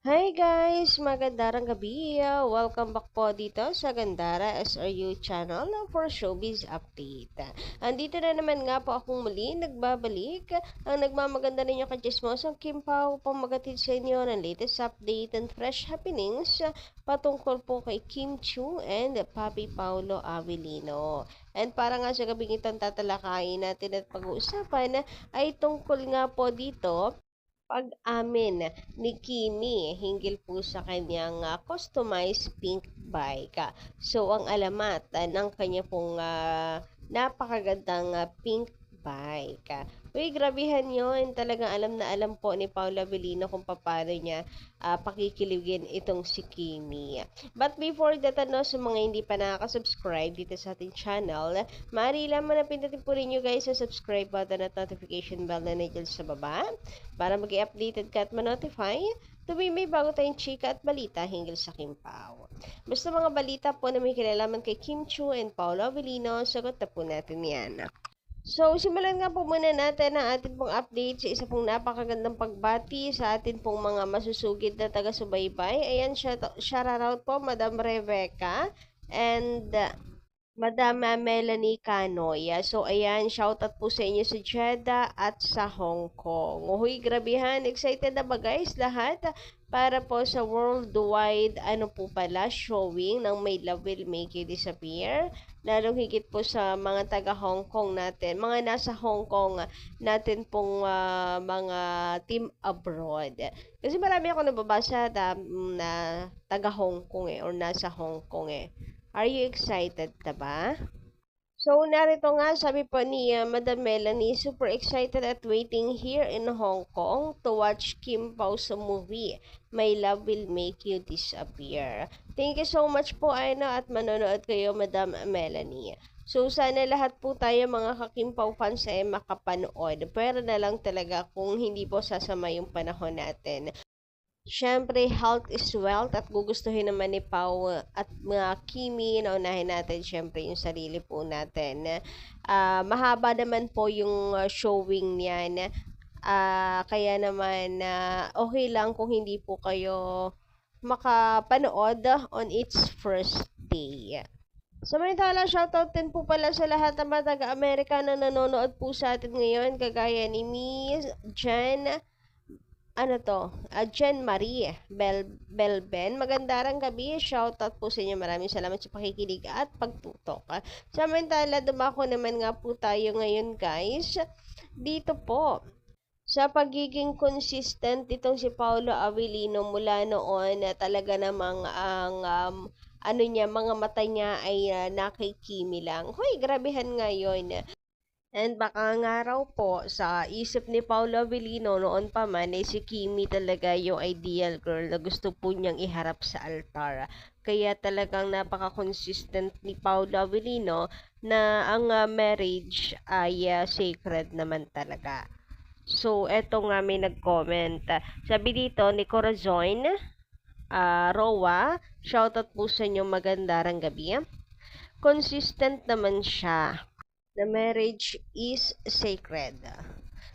Hi guys! Magandang gabi! Welcome back po dito sa Gandara SRU channel for Showbiz Update. Andito na naman nga po akong muli nagbabalik ang nagmamaganda ninyo kachismosong Kim Pao upang magatid sa inyo ng latest update and fresh happenings patungkol po kay Kim Chu and Papi Paulo Avellino. And para nga sa gabing itong tatalakayin natin at pag-uusapan ay tungkol nga po dito pag-amin ni Kimi hinggil po sa kanyang customized pink bike. So, ang alamat ng kanya pong napakagandang pink bike. Uy, grabehan yun. Talagang alam na alam po ni Paula Avellino kung paano niya pakikiligin itong si Kimi. But before that, sa mga hindi pa nakaka-subscribe dito sa ating channel, maaari lamang na pindutin po rin nyo guys sa subscribe button at notification bell na nandiyan sa baba para mag-i-updated ka at ma-notify tuwing may bago tayong chika at balita hinggil sa Kim Pao. Basta mga balita po na may kinalaman kay Kim Chu and Paolo Avellino, sagot na po natin yan. So, simulan nga po muna natin ang ating pong update sa isa pong napakagandang pagbati sa atin pong mga masusugid na taga-subaybay. Ayan, shout out po, Madam Rebecca and Madam Melanie Canoy. So, ayan, shoutout po sa inyo sa Jeddah at sa Hong Kong. Uy, grabihan. Excited na ba guys lahat? Para po sa worldwide, showing ng My Love Will Make You Disappear. Lalong higit po sa mga taga Hong Kong natin, mga nasa Hong Kong natin pong mga team abroad. Kasi marami ako nababasa na taga Hong Kong or nasa Hong Kong Are you excited na ba? So, narito nga, sabi po ni Madam Melanie, super excited at waiting here in Hong Kong to watch Kim Pau's movie, My Love Will Make You Disappear. Thank you so much po, at manonood kayo, Madam Melanie. So, sana lahat po tayo mga ka-Kim Pao fans ay makapanood. Pero na lang talaga kung hindi po sasama yung panahon natin. Siyempre, health is wealth at gugustuhin naman ni Pau at mga Kimi, naunahin natin siyempre yung sarili po natin. Mahaba naman po yung showing niyan. Kaya naman, okay lang kung hindi po kayo makapanood on its first day. Samantala, shoutout din po pala sa lahat ng mga taga-Amerika na nanonood po sa atin ngayon, kagaya ni Miss Jen, Jen Marie Belben. Magandang gabi. Shoutout po sa inyo. Maraming salamat sa pakikinig at pagtutok. Samantala, dumako naman nga po tayo ngayon, guys. Dito po, sa pagiging consistent itong si Paolo Avellino mula noon na talaga namang ang mga mata niya ay nakikimi lang. Hoy, grabehan ngayon. And baka nga raw po, sa isip ni Paolo Avellino noon pa man, si Kimi talaga yung ideal girl na gusto po niyang iharap sa altar. Kaya talagang napaka-consistent ni Paolo Avellino na ang marriage ay sacred naman talaga. So, eto nga may nag-comment. Sabi dito ni Corazon, Rowa, shoutout po sa inyo, magandang gabi. Consistent naman siya. The marriage is sacred.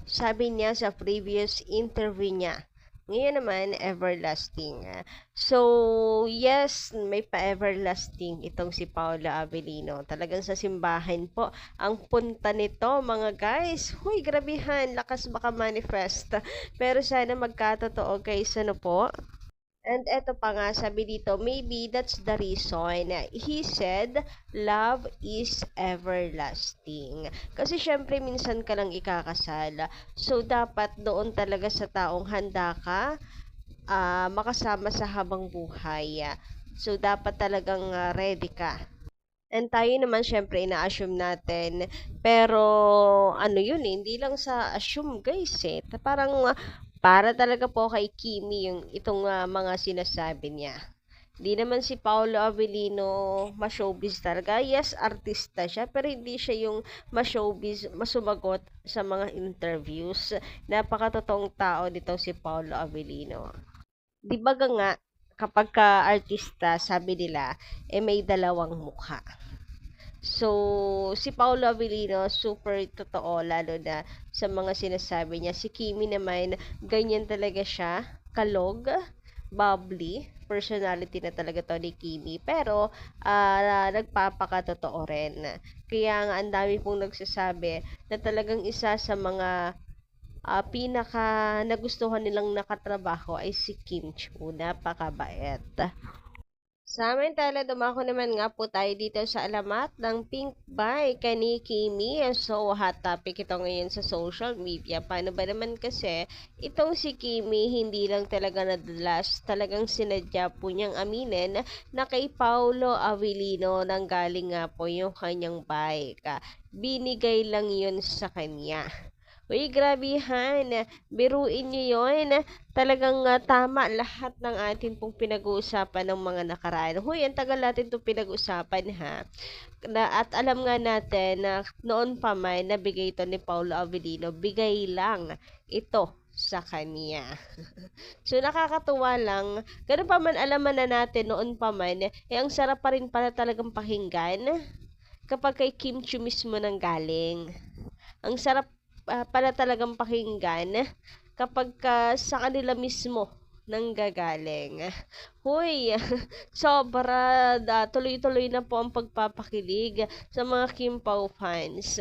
Sabi niya sa previous interview niya. Ngayon naman, everlasting. So, yes, may pa-everlasting itong si Paula Avellino. Talagang sa simbahan po ang punta nito, mga guys. Huy, grabihan, lakas baka manifest. Pero sana magkatotoo guys, po? And eto pa nga, sabi dito, maybe that's the reason. He said, love is everlasting. Kasi syempre, minsan ka lang ikakasal. So, dapat doon talaga sa taong handa ka, makasama sa habang buhay. So, dapat talagang ready ka. And tayo naman, syempre, ina-assume natin. Pero, hindi lang sa assume, guys, Parang, para talaga po kay Kimi yung itong mga sinasabi niya. Hindi naman si Paolo Avellino ma-showbiz talaga. Yes, artista siya, pero hindi siya yung ma-showbiz, masumagot sa mga interviews. Napakatotoong tao nitong si Paolo Avellino. Di ba nga, kapag ka-artista, sabi nila, may dalawang mukha. So, si Paolo Avellino, super totoo, lalo na sa mga sinasabi niya. Si Kimi naman, ganyan talaga siya, kalog, bubbly personality na talaga to ni Kimi. Pero, nagpapakatotoo rin. Kaya nga, ang dami pong nagsasabi na talagang isa sa mga pinaka nagustuhan nilang nakatrabaho ay si Kim Chiu. Napakabait. Samantala, dumako naman nga po tayo dito sa alamat ng Pink Bike ni Kimi. So, hot topic ito ngayon sa social media. Paano ba naman kasi, itong si Kimi, hindi lang talaga nadalas, talagang sinadya po niyang aminin na kay Paulo Avellino nang galing nga po yung kanyang bike. Binigay lang yun sa kanya. Uy, grabihan. Biruin nyo yun. Talagang tama lahat ng atin pong pinag-uusapan ng mga nakaraan. Huy, ang tagal natin itong pinag-uusapan ha. At alam nga natin na noon pa man nabigay ito ni Paulo Avellino, bigay lang ito sa kanya. So, nakakatuwa lang. Ganun pa man alaman na natin noon pa man, ang sarap pa rin pala talagang pakinggan kapag kay Kim Chiu mismo nang galing. Ang sarap pala talagang pakinggan kapag sa kanila mismo nang gagaling. Huy, sobra tuloy-tuloy na po ang pagpapakilig sa mga Kim Pao fans.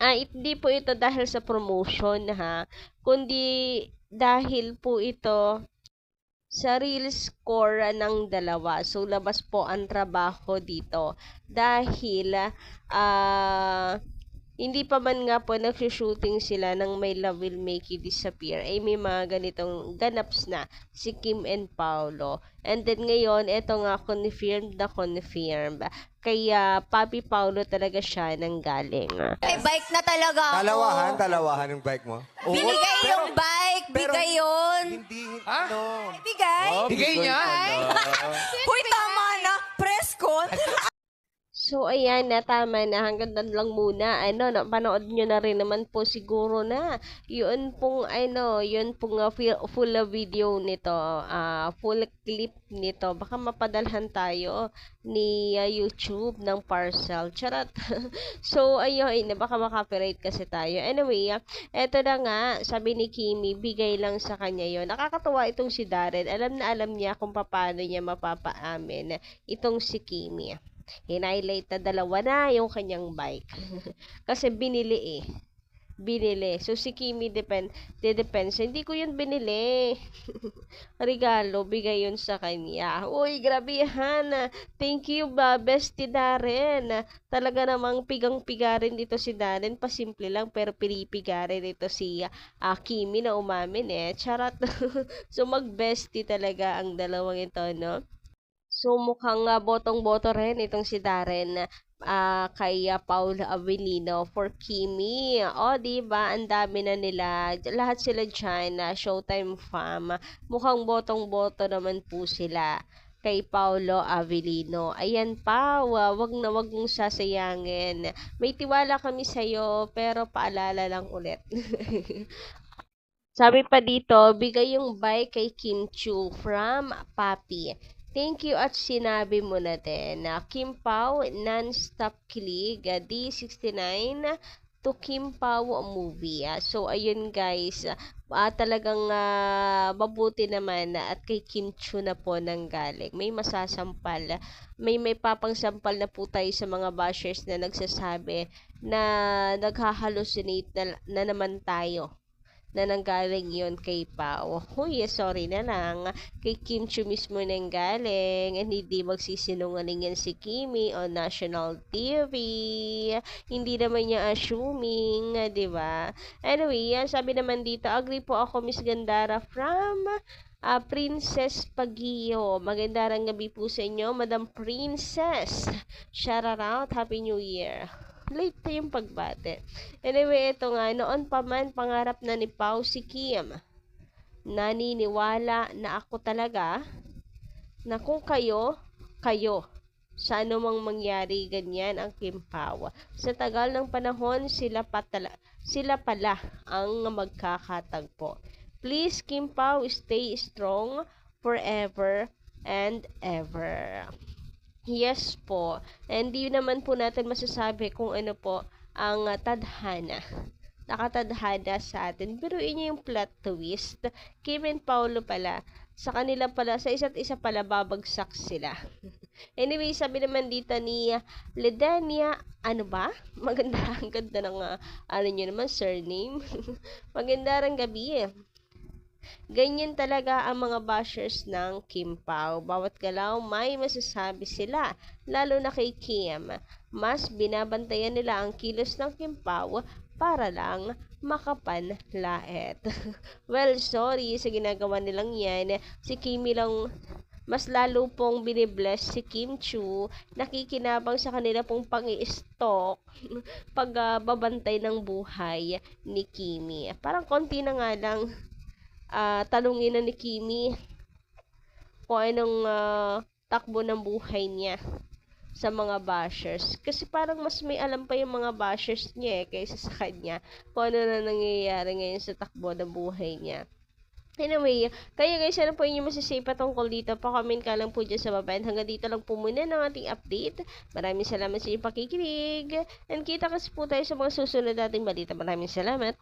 Hindi po ito dahil sa promotion ha, kundi dahil po ito sa real score ng dalawa. So, labas po ang trabaho dito dahil hindi pa man nga po nag-shooting sila ng My Love Will Make You Disappear, ay may mga ganitong ganaps na si Kim and Paulo. And then ngayon, eto nga confirmed na confirmed. Kaya Papi Paulo talaga siya nang galing. May bike na talaga ako. Talawahan yung bike mo. Oo, Binigay pero- yung bike, pero bigay yun. Hindi, Ha? no. Bigay? Bigay niya? Hoy, tama na. Press con. So, ayan na, tama na. Hanggang doon lang muna. Panood nyo na rin naman po siguro na. Yun pong, full video nito. Full clip nito. Baka mapadalhan tayo ni YouTube ng parcel. Charot. So, ayun, baka makapirate kasi tayo. Anyway, eto na nga, sabi ni Kimi, bigay lang sa kanya yon. Nakakatuwa itong si Darren. Alam na alam niya kung paano niya mapapaamin itong si Kimi. Hinighlight na dalawa na yung kanyang bike. Kasi binili. So, si Kimi depensa. Hindi ko yun binili. Regalo, bigay yun sa kanya. Uy, grabihan. Thank you ba, bestie Darren. Talaga namang pigang-piga rin dito si Darren. Pasimple lang, pero pinipiga rin dito si Kimi na umamin Charot. So, mag-bestie talaga ang dalawang ito, no? So, mukhang botong-boto rin itong si Darren kay Paulo Avellino for Kimi. O, diba? Ang dami na nila. Lahat sila dyan, Showtime fam. Mukhang botong-boto naman po sila kay Paulo Avellino. Ayan pa, wag mong sasayangin. May tiwala kami sa'yo, pero paalala lang ulit. Sabi pa dito, bigay yung bike kay Kim Chiu from Papi. Thank you at sinabi mo na din. Kim Pao, non-stop kilig. D69 to Kim Pao movie. So, ayun guys. Talagang mabuti naman at kay Kim Chiu na po nang galing. May masasampal. May papangsampal na po tayo sa mga bashers na nagsasabi na naghahalucinate na naman tayo na nanggaling yon kay Pao. Huy, sorry na lang. Kay Kim Chiu mismo nanggaling. And hindi magsisinungaling yan si Kimi on national TV. Hindi naman niya assuming, di ba? Anyway, sabi naman dito, agree po ako, Miss Gandara from Princess Pagio. Magandang gabi po sa inyo, Madam Princess. Shout out, Happy New Year. Late na yung pagbate. Anyway, ito nga, noon pa man, pangarap na ni Pao si Kim. Naniniwala na ako talaga na kung kayo, sa anumang mangyari, ganyan ang Kim Pao. Sa tagal ng panahon, sila pala ang magkakatagpo. Please, Kim Pao, stay strong forever and ever. Yes po. Hindi naman po natin masasabi kung ano po ang tadhana. Nakatadhana sa atin. Pero inyo yung plot twist. Kim and Paulo pala sa kanila pala, sa isa't isa pala babagsak sila. Anyway, sabi naman dito ni Ledania, ano ba? Maganda, ang ganda ng ano nyo naman, surname. Magandang gabi. Ganyan talaga ang mga bashers ng Kim Pao. Bawat galaw may masasabi sila, lalo na kay Kim. Mas binabantayan nila ang kilos ng Kim Pao para lang makapanlait. Well, sorry sa ginagawa nilang yan. Si Kimi lang mas lalo pong binibless si Kim Chu, nakikinabang sa kanila pong pang-i-stalk pagbabantay ng buhay ni Kimi. Parang konti na nga lang tanungin na ni Kimi kung anong takbo ng buhay niya sa mga bashers. Kasi parang mas may alam pa yung mga bashers niya kaysa sa kanya kung ano na nangyayari ngayon sa takbo ng buhay niya. Anyway, kaya guys, ano po yung masasay patungkol dito? Pa-comment ka lang po dyan sa baba. And hanggang dito lang po muna ng ating update. Maraming salamat sa inyong pakikinig. And kita kasi po tayo sa mga susunod nating balita. Maraming salamat.